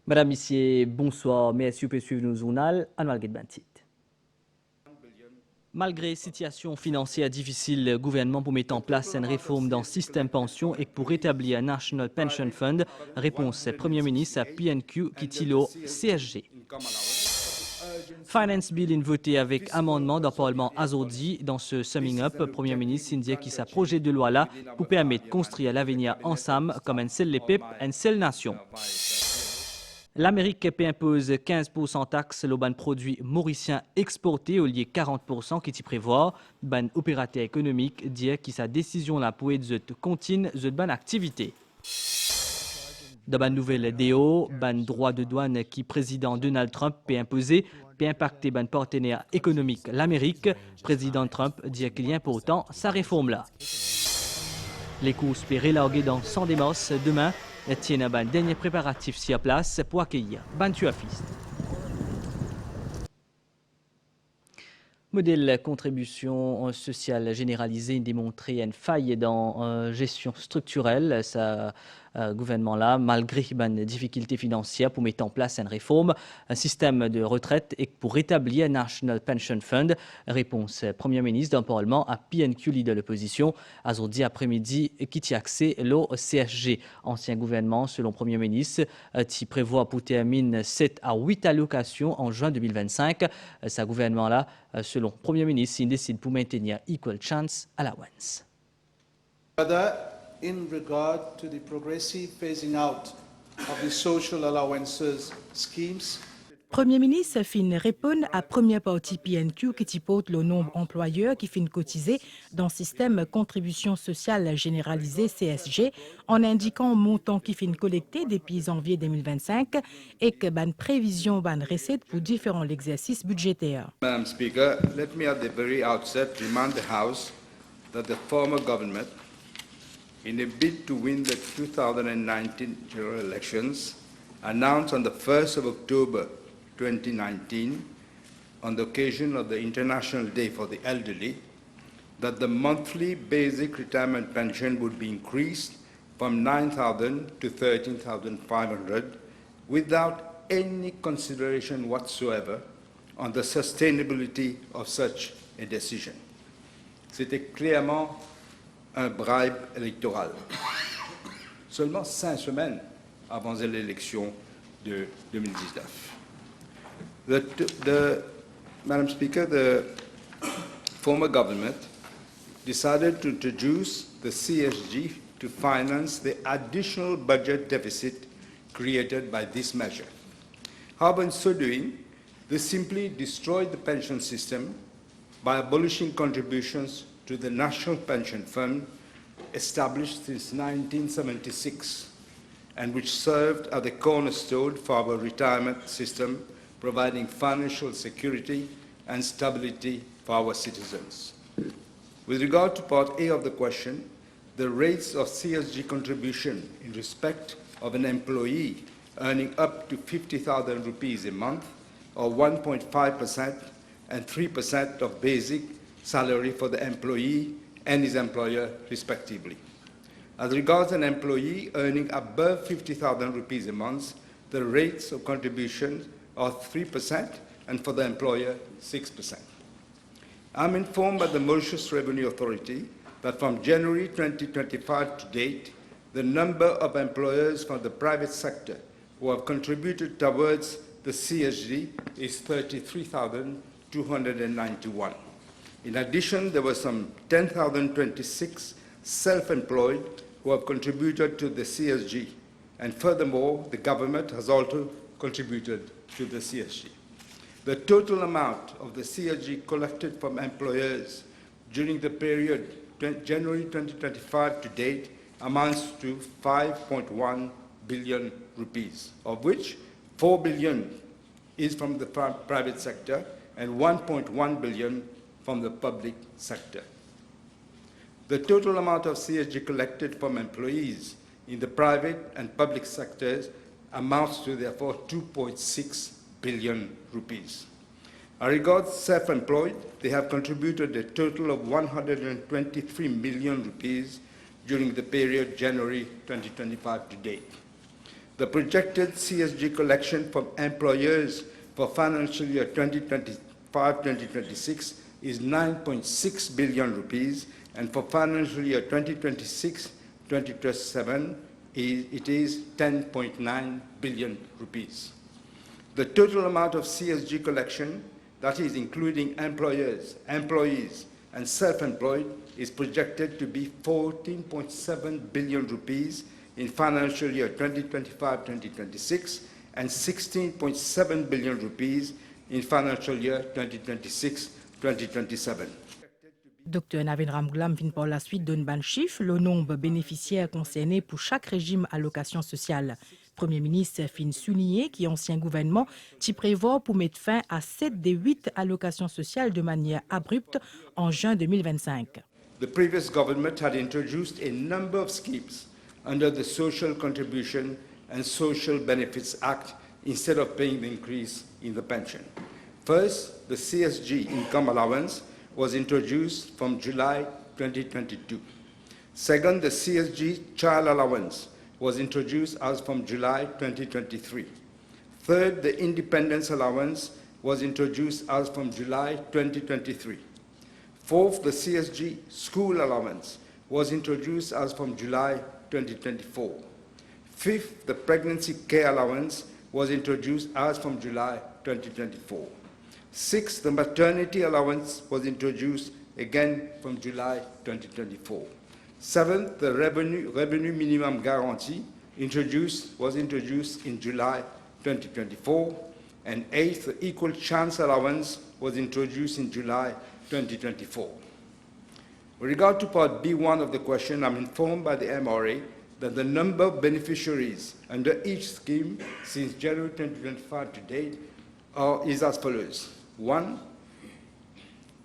Madame, Messieurs, bonsoir. Merci pour suivre nos journal. Annual Bantit. Malgré situation financière difficile, le gouvernement pour mettre en place une réforme dans le système pension et pour rétablir un National Pension Fund, réponse Premier ministre à PNQ qui tilo CSG. Finance Bill est voté avec amendement dans le Parlement aujourd'hui. Dans ce summing up, le Premier ministre indique qu'il sa projet de loi là pour permettre de construire l'avenir ensemble comme un seul peuple, une seule nation. L'Amérique impose 15% taxe sur les produits mauriciens exportés au lieu de 40% qui y prévoit. Ban opérateur économique dit que sa décision là pour être continue cette bonne activité. Dans la nouvelle DO, ban droit de douane qui président Donald Trump peut imposer peut impacter ban partenaire économique l'Amérique. Président Trump dit qu'il y a important sa réforme là. Les courses peuvent relarguer dans 100 démos demain. Tiennent un dernier préparatif sur place pour accueillir ban tuafiste. Modèle contribution sociale généralisée démontré une faille dans gestion structurelle. Ce gouvernement-là, malgré une difficulté financière pour mettre en place une réforme, un système de retraite et pour rétablir un National Pension Fund. Réponse Premier ministre d'un Parlement à PNQ, leader de l'opposition, aujourd'hui après-midi, qui y accès au CSG. Ancien gouvernement, selon Premier ministre, qui prévoit pour terminer 7 à 8 allocations en juin 2025. Ce gouvernement-là, selon Premier ministre, il décide pour maintenir Equal Chance Allowance. In regard to the progressive phasing out of the social allowances schemes. Premier ministre fin répond à première partie PNQ qui typote le nombre d'employeurs qui fin cotiser dans le système contribution sociale généralisée CSG en indiquant le montant qui fin collecté depuis janvier 2025 et que ban prévision ban recette pour différents exercices budgétaires. Madam Speaker, let me at the very outset remind the House that the former government, in a bid to win the 2019 general elections, announced on the 1st of October 2019, on the occasion of the International Day for the Elderly, that the monthly basic retirement pension would be increased from 9,000 to 13,500 without any consideration whatsoever on the sustainability of such a decision. C'était clairement un bribe électoral. Seulement 5 semaines avant l'élection de 2019. Madam Speaker, the former government decided to introduce the CSG to finance the additional budget deficit created by this measure. However, in so doing, they simply destroyed the pension system by abolishing contributions to the National Pension Fund established since 1976 and which served as the cornerstone for our retirement system, providing financial security and stability for our citizens. With regard to Part A of the question, the rates of CSG contribution in respect of an employee earning up to 50,000 rupees a month, or 1.5% and 3% of basic salary for the employee and his employer, respectively. As regards an employee earning above 50,000 rupees a month, the rates of contribution are 3%, and for the employer, 6%. I'm informed by the Mauritius Revenue Authority that from January 2025 to date, the number of employers from the private sector who have contributed towards the CSG is 33,291. In addition, there were some 10,026 self-employed who have contributed to the CSG. And furthermore, the government has also contributed to the CSG. The total amount of the CSG collected from employers during the period January 2025 to date amounts to 5.1 billion rupees, of which 4 billion is from the private sector and 1.1 billion from the public sector. The total amount of CSG collected from employees in the private and public sectors amounts to therefore 2.6 billion rupees. As regards self-employed, they have contributed a total of 123 million rupees during the period January 2025 to date. The projected CSG collection from employers for financial year 2025-2026 is 9.6 billion rupees, and for financial year 2026-2027, it is 10.9 billion rupees. The total amount of CSG collection, that is including employers, employees, and self-employed, is projected to be 14.7 billion rupees in financial year 2025-2026 and 16.7 billion rupees in financial year 2026-2027. Dr Navin Ramgoolam vient par la suite d'un ban chiffre, le nombre de bénéficiaires concernés pour chaque régime allocation sociale. Premier ministre fin souligné qui ancien gouvernement t'y prévoit pour mettre fin à 7 des 8 allocations sociales de manière abrupte en juin 2025. The previous government had introduced a number of schemes under the Social Contribution and Social Benefits Act instead of paying the increase in the pension. First, the CSG income allowance was introduced from July 2022. Second, the CSG child allowance was introduced as from July 2023. Third, the independence allowance was introduced as from July 2023. Fourth, the CSG school allowance was introduced as from July 2024. Fifth, the pregnancy care allowance was introduced as from July 2024. Sixth, the maternity allowance was introduced again from July 2024. Seventh, the revenue minimum guarantee was introduced in July 2024. And eighth, the equal chance allowance was introduced in July 2024. With regard to Part B1 of the question, I'm informed by the MRA that the number of beneficiaries under each scheme since January 2025 to date is as follows. 1,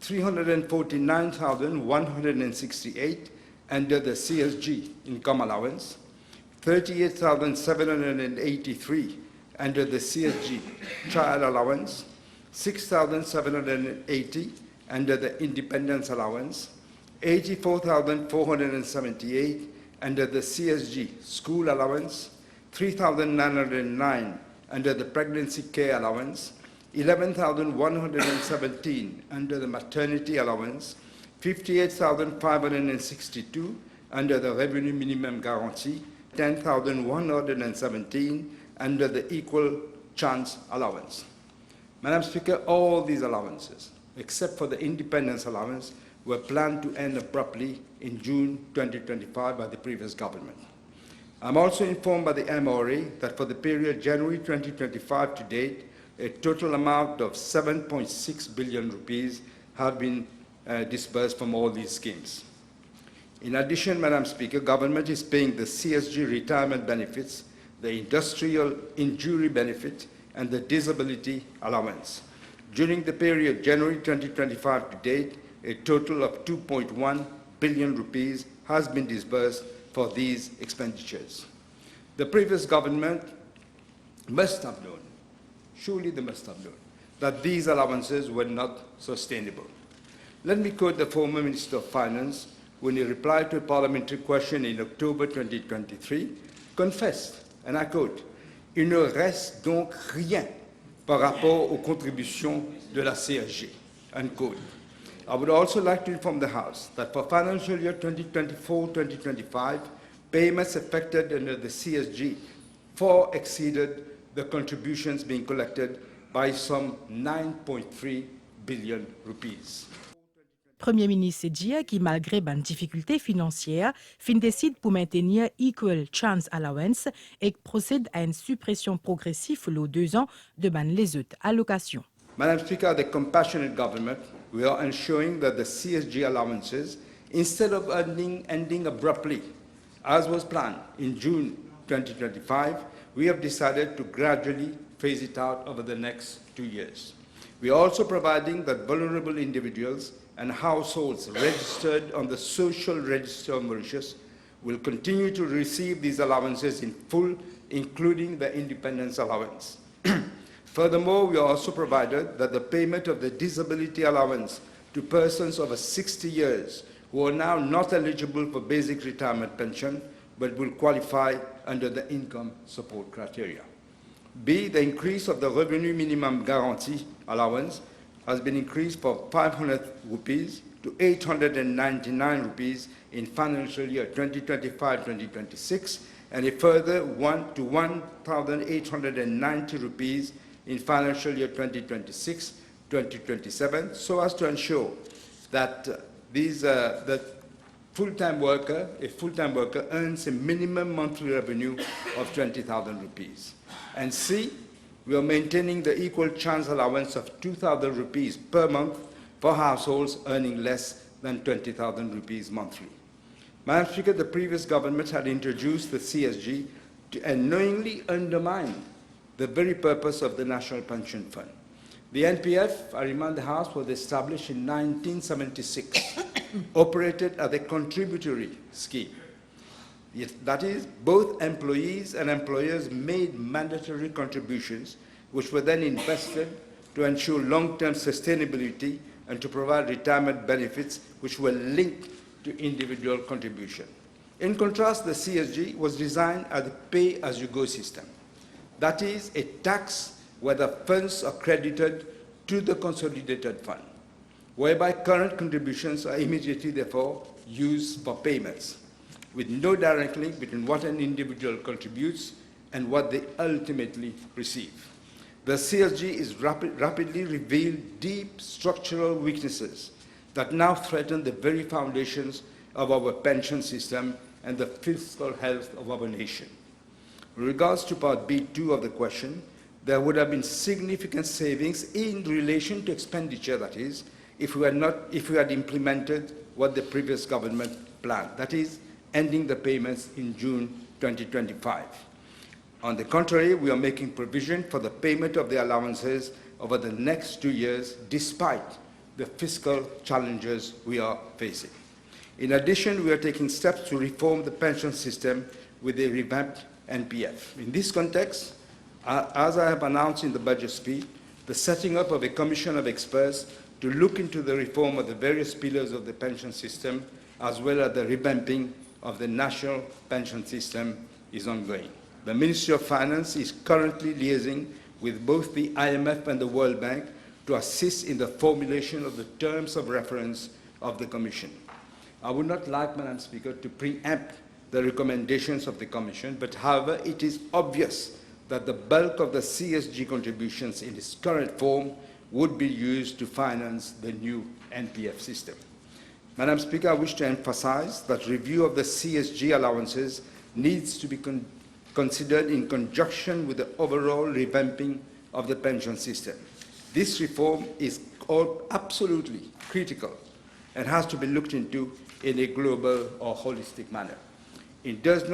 349,168 under the CSG income allowance, 38,783 under the CSG child allowance, 6,780 under the independence allowance, 84,478 under the CSG school allowance, 3,909 under the pregnancy care allowance, 11,117 under the maternity allowance, 58,562 under the revenue minimum guarantee, 10,117 under the equal chance allowance. Madam Speaker, all these allowances, except for the independence allowance, were planned to end abruptly in June 2025 by the previous government. I'm also informed by the MRA that for the period January 2025 to date, a total amount of 7.6 billion rupees have been disbursed from all these schemes. In addition, Madam Speaker, government is paying the CSG retirement benefits, the industrial injury benefit, and the disability allowance. During the period January 2025 to date, a total of 2.1 billion rupees has been disbursed for these expenditures. The previous government must have known, surely they must have known, that these allowances were not sustainable. Let me quote the former Minister of Finance when he replied to a parliamentary question in October 2023, confessed, and I quote, « Il ne reste donc rien par rapport aux contributions de la CSG », unquote. I would also like to inform the House that for financial year 2024-2025, payments effected under the CSG far exceeded the contributions being collected by some 9.3 billion rupees. Premier ministre dit qui, malgré une difficulté financière, décide pour maintenir Equal Chance Allowance et procède à une suppression progressive aux 2 ans de les autres allocations. Madam Speaker, the compassionate government, we are ensuring that the CSG allowances, instead of ending abruptly, as was planned in June 2025, we have decided to gradually phase it out over the next 2 years. We are also providing that vulnerable individuals and households registered on the Social Register of Mauritius will continue to receive these allowances in full, including the independence allowance. Furthermore, we also provided that the payment of the disability allowance to persons over 60 years who are now not eligible for basic retirement pension but will qualify under the income support criteria. B, the increase of the revenue minimum guarantee allowance has been increased from 500 rupees to 899 rupees in financial year 2025-2026, and a further 1,890 rupees in financial year 2026-2027, so as to ensure that a full-time worker earns a minimum monthly revenue of 20,000 rupees. And C, we are maintaining the equal chance allowance of 2,000 rupees per month for households earning less than 20,000 rupees monthly. Madam Speaker, the previous government had introduced the CSG and knowingly undermined the very purpose of the National Pension Fund. The NPF, I remind the House, was established in 1976, operated as a contributory scheme. That is, both employees and employers made mandatory contributions, which were then invested to ensure long-term sustainability and to provide retirement benefits which were linked to individual contribution. In contrast, the CSG was designed as a pay-as-you-go system. That is, a tax where the funds are credited to the consolidated fund, whereby current contributions are immediately, therefore, used for payments, with no direct link between what an individual contributes and what they ultimately receive. The CSG is rapidly revealed deep structural weaknesses that now threaten the very foundations of our pension system and the fiscal health of our nation. In regards to Part B2 of the question, there would have been significant savings in relation to expenditure, that is, if we had implemented what the previous government planned, that is, ending the payments in June 2025. On the contrary, we are making provision for the payment of the allowances over the next 2 years, despite the fiscal challenges we are facing. In addition, we are taking steps to reform the pension system with a revamped NPF. In this context, as I have announced in the budget speech, the setting up of a commission of experts to look into the reform of the various pillars of the pension system, as well as the revamping of the national pension system, is ongoing. The Ministry of Finance is currently liaising with both the IMF and the World Bank to assist in the formulation of the terms of reference of the Commission. I would not like, Madam Speaker, to preempt the recommendations of the Commission, but however, it is obvious that the bulk of the CSG contributions in its current form would be used to finance the new NPF system. Madam Speaker, I wish to emphasize that review of the CSG allowances needs to be considered in conjunction with the overall revamping of the pension system. This reform is absolutely critical and has to be looked into in a global or holistic manner. It does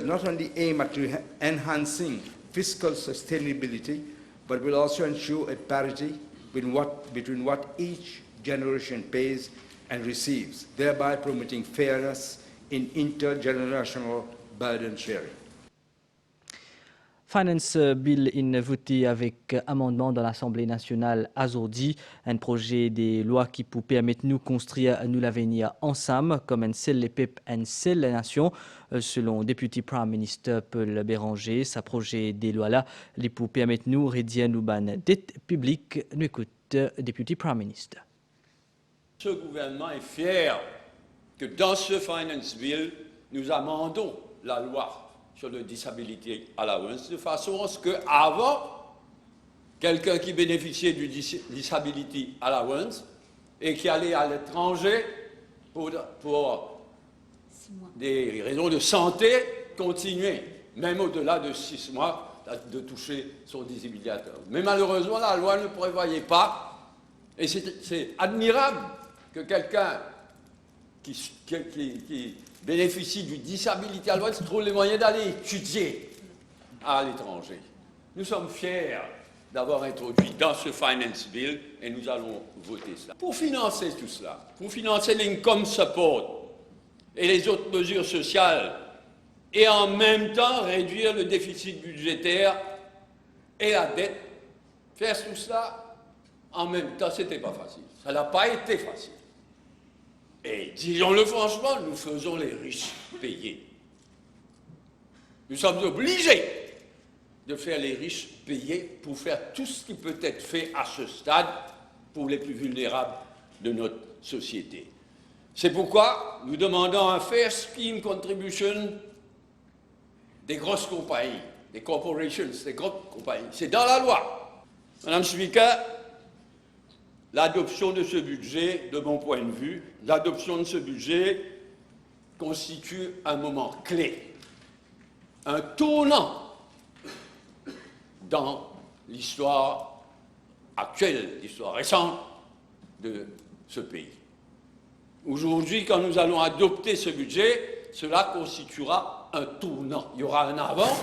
not only aim at enhancing fiscal sustainability, but will also ensure a parity between what each generation pays and receives, thereby promoting fairness in intergenerational burden sharing. Finance Bill in voté avec amendement dans l'Assemblée nationale aujourd'hui, un projet de loi qui peut permettre nous construire nous l'avenir ensemble comme un seul les peuples, une seule nation, selon député Prime Minister Paul Béranger. Ce projet de loi-là, il peut permettre nous réduire nos dettes publiques. Nous écoutons député Prime Minister. Ce gouvernement est fier que dans ce Finance Bill, nous amendons la loi sur le Disability Allowance, de façon à ce qu'avant, quelqu'un qui bénéficiait du Disability Allowance et qui allait à l'étranger pour des raisons de santé, continuait, même au-delà de 6 mois, de toucher son Disability Allowance. Mais malheureusement, la loi ne prévoyait pas, et c'est admirable que quelqu'un qui bénéficie du Disability Allowance trouve les moyens d'aller étudier à l'étranger. Nous sommes fiers d'avoir introduit dans ce Finance Bill et nous allons voter cela. Pour financer tout cela, pour financer l'income support et les autres mesures sociales et en même temps réduire le déficit budgétaire et la dette, faire tout cela en même temps, ce n'était pas facile. Ça n'a pas été facile. Et disons-le franchement, nous faisons les riches payer. Nous sommes obligés de faire les riches payer pour faire tout ce qui peut être fait à ce stade pour les plus vulnérables de notre société. C'est pourquoi nous demandons un fair scheme contribution des grosses compagnies, des corporations, des grosses compagnies. C'est dans la loi. Madame le Speaker, l'adoption de ce budget, de mon point de vue, l'adoption de ce budget constitue un moment clé, un tournant dans l'histoire actuelle, l'histoire récente de ce pays. Aujourd'hui, quand nous allons adopter ce budget, cela constituera un tournant. Il y aura un avant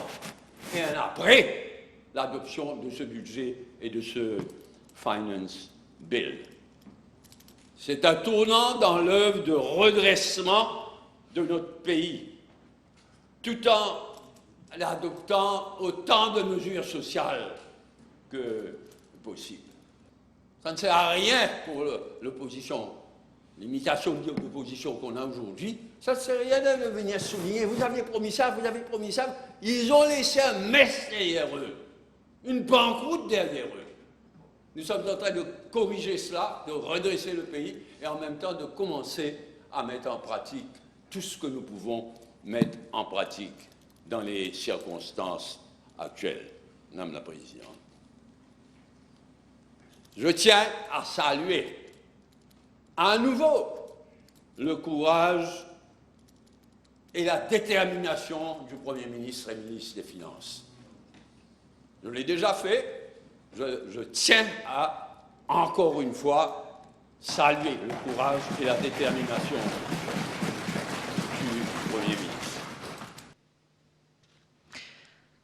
et un après l'adoption de ce budget et de ce Finance Bill. C'est un tournant dans l'œuvre de redressement de notre pays, tout en adoptant autant de mesures sociales que possible. Ça ne sert à rien pour l'opposition. L'imitation de l'opposition qu'on a aujourd'hui, ça ne sert à rien de venir souligner. Vous aviez promis ça, vous avez promis ça. Ils ont laissé un mess derrière eux, une banqueroute derrière eux. Nous sommes en train de corriger cela, de redresser le pays et en même temps de commencer à mettre en pratique tout ce que nous pouvons mettre en pratique dans les circonstances actuelles. Madame la Présidente. Je tiens à saluer à nouveau le courage et la détermination du Premier ministre et ministre des Finances. Je l'ai déjà fait, je tiens à, encore une fois, saluer le courage et la détermination du Premier ministre.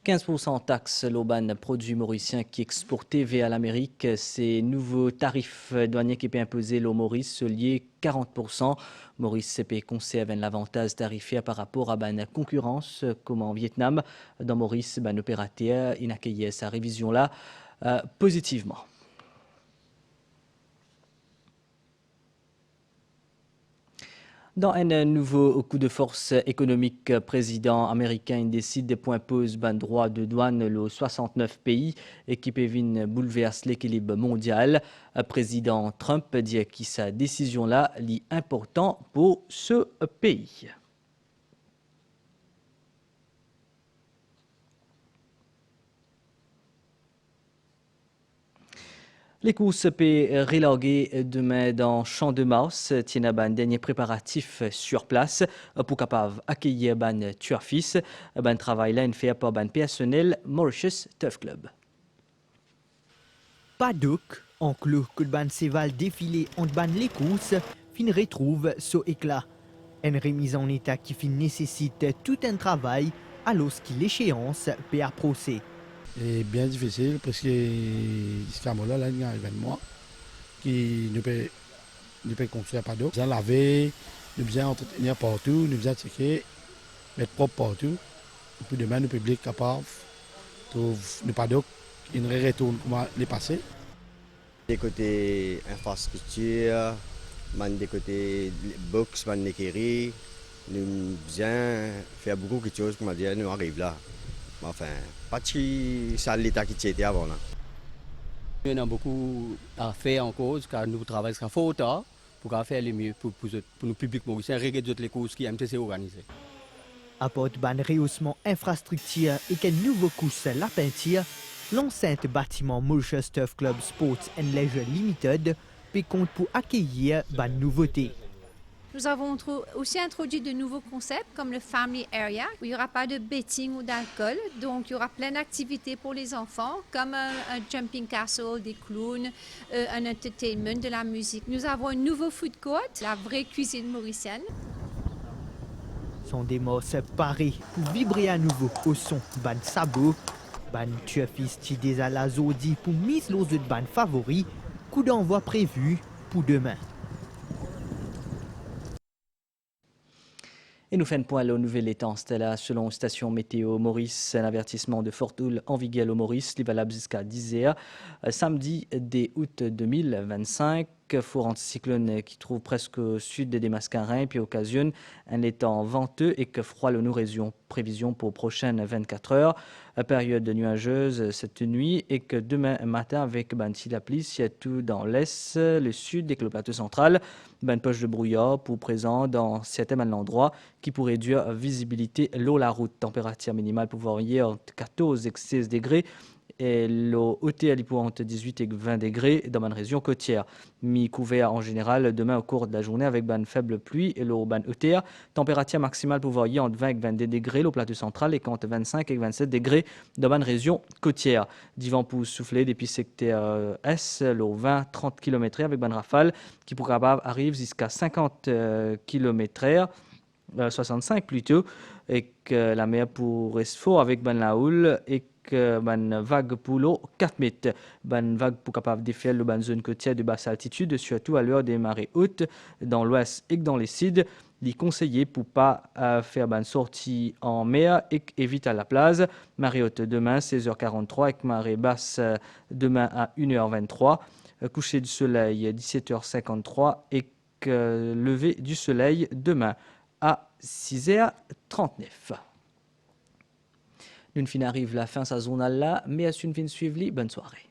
15% taxes l'auban produits mauriciens qui exportés vers l'Amérique. Ces nouveaux tarifs douaniers qui peuvent imposer l'eau Maurice liés 40%. Maurice CP conserve un avantage tarifaire par rapport à la concurrence comme en Vietnam. Dans Maurice, l'opérateur il accueillait sa révision là positivement. Dans un nouveau coup de force économique, le président américain décide de imposer un droit de douane aux 69 pays et qui peuvent bouleverser l'équilibre mondial. Le président Trump dit que sa décision-là est importante pour ce pays. Les courses peuvent reloguer demain dans Champ de Mars. Tiens un dernier préparatif sur place pour capable accueillir ban turfis. Ban travail là fait par ban personnel Mauritius Turf Club. Paddock, enclos que le ban séval défilé entre ban les courses, fin retrouve ce éclat. Une remise en état qui fin nécessite tout un travail alors qu'il l'échéance peut approcher. C'est bien difficile parce que ce là il y a un événement qui ne peut construire pas d'eau. Nous allons laver, nous allons entretenir partout, nous allons checker, mettre propre partout. Et puis demain, le public capable trouve ne pas d'eau, il ne retourne comment les passer. Des côtés infrastructure, des côtés box, l'équerrie, nous bien faire beaucoup de choses pour dire nous arrive là. Enfin, pas si ça l'état qui était avant là. Il y a beaucoup à faire en cause car nous travaillons fort tard pour faire le mieux pour nos publics mauriciens, regarder les causes qui MTC organisées. Apporte ban rehaussement infrastructure et qu'un nouveau course la peinture, l'enceinte bâtiment Mauritius Turf Club Sports and Leisure Limited peut compte pour accueillir ban nouveauté. Nous avons aussi introduit de nouveaux concepts comme le Family Area, où il n'y aura pas de betting ou d'alcool. Donc, il y aura plein d'activités pour les enfants, comme un jumping castle, des clowns, un entertainment, de la musique. Nous avons un nouveau food court, la vraie cuisine mauricienne. Sont des mots séparés pour vibrer à nouveau au son ban sabot, ban turfiste des à la zodi pour mise l'os de ban favori, coup d'envoi prévu pour demain. Et nous faisons point au nouvel étang. C'était là, selon station météo Maurice, un avertissement de forte houle en vigueur au Maurice, qui valable jusqu'à 10 heures. Samedi des août 2025, four anticyclone qui trouve presque au sud des Mascarins, puis occasionne un étang venteux et que froid le nous région. Prévision pour prochaines 24 heures. Période nuageuse cette nuit et que demain matin avec si la pluie, tout dans l'est, le sud et que le plateau central, poche de brouillard pour présent dans certains endroits qui pourrait réduire la visibilité l'eau la route. Température minimale pour varier entre 14 et 16 degrés et l'eau hauteur pour entre 18 et 20 degrés dans ma région côtière. Mi-couvert en général demain au cours de la journée avec une faible pluie et l'eau hauteur. Température maximale pour varier entre 20 et 22 degrés au plateau central et entre 25 et 27 degrés dans ma région côtière. Divan pour souffler depuis secteur S, l'eau 20-30 km/h avec une rafale qui pour capable arrive jusqu'à 50 km/h. 65 plutôt, et que la mer pourrait se fort avec la houle et que vague pour l'eau 4 mètres. Vague pour capable défaire le zone côtière de basse altitude, surtout à l'heure des marées hautes dans l'ouest et dans les sides. Il est conseillé pour pas faire une sortie en mer et éviter à la plage. Marée haute demain 16h43 et marée basse demain à 1h23. Coucher du soleil 17h53 et lever du soleil demain à 6h39. Nous fin arrive la fin de sa journal là, mais à une fin suivie, bonne soirée.